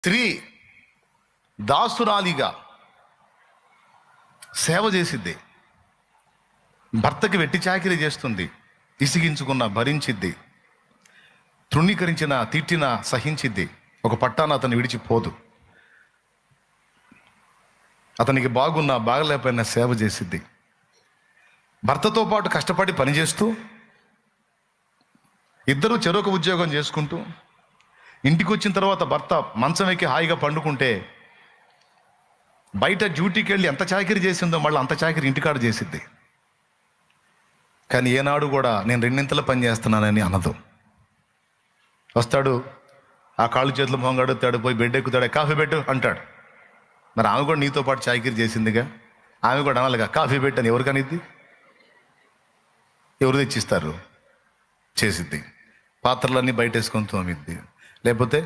స్త్రీ దాసురాలిగా సేవ చేసిద్ది, భర్తకి వెట్టి చాకిరీ చేస్తుంది, ఇసిగించుకున్న భరించిద్ది, తృణీకరించిన తిట్టిన సహించిద్ది, ఒక పట్టాన అతన్ని విడిచిపోదు, అతనికి బాగున్నా బాగలేకపోయినా సేవ చేసిద్ది, భర్తతో పాటు కష్టపడి పనిచేస్తూ ఇద్దరూ చెరొక ఉద్యోగం చేసుకుంటూ ఇంటికి వచ్చిన తర్వాత భర్త మంచం ఎక్కి హాయిగా పండుకుంటే బయట డ్యూటీకి వెళ్ళి ఎంత చాకిరీ చేసిందో మళ్ళీ అంత చాకిరీ ఇంటికాడ చేసిద్ది. కానీ ఏనాడు కూడా నేను రెండింతలు పని చేస్తున్నానని అనదు. వస్తాడు, ఆ కాళ్ళు చేతులు మొంగడుతాడు, పోయి బెడ్ ఎక్కుతాడు, కాఫీ పెట్టు అంటాడు. మరి ఆమె కూడా నీతో పాటు చాకిరీ చేసిందిగా, ఆమె కూడా అనాలిగా కాఫీ పెట్టు అని. ఎవరికనిద్ది? ఎవరు తెచ్చిస్తారు? చేసిద్ది. పాత్రలన్నీ బయట వేసుకొని తోమిద్ది, లేకపోతే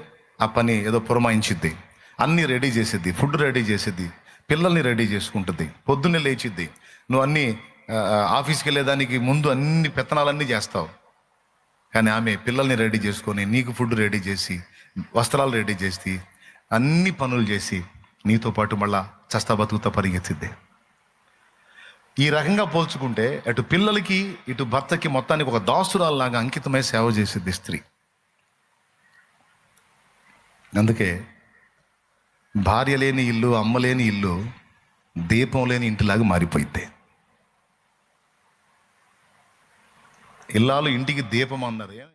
ఆ పని ఏదో పురమాయించిద్ది, అన్నీ రెడీ చేసిద్ది, ఫుడ్ రెడీ చేసిద్ది, పిల్లల్ని రెడీ చేసుకుంటుంది, పొద్దున్నే లేచిద్ది. నువ్వు అన్నీ ఆఫీస్కి వెళ్ళేదానికి ముందు అన్ని పెత్తనాలన్నీ చేస్తావు, కానీ ఆమె పిల్లల్ని రెడీ చేసుకొని నీకు ఫుడ్ రెడీ చేసి వస్త్రాలు రెడీ చేసి అన్ని పనులు చేసి నీతో పాటు మళ్ళా చస్తా బతుకుతా పరిగెత్తిద్ది. ఈ రకంగా పోల్చుకుంటే అటు పిల్లలకి ఇటు భర్తకి మొత్తానికి ఒక దాసురాల్లాగా అంకితమై సేవ చేసిద్ది స్త్రీ. అందుకే భార్య లేని ఇల్లు, అమ్మ లేని ఇల్లు దీపం లేని ఇంటిలాగా మారిపోయింది. ఇల్లాలు ఇంటికి దీపం అన్నారు.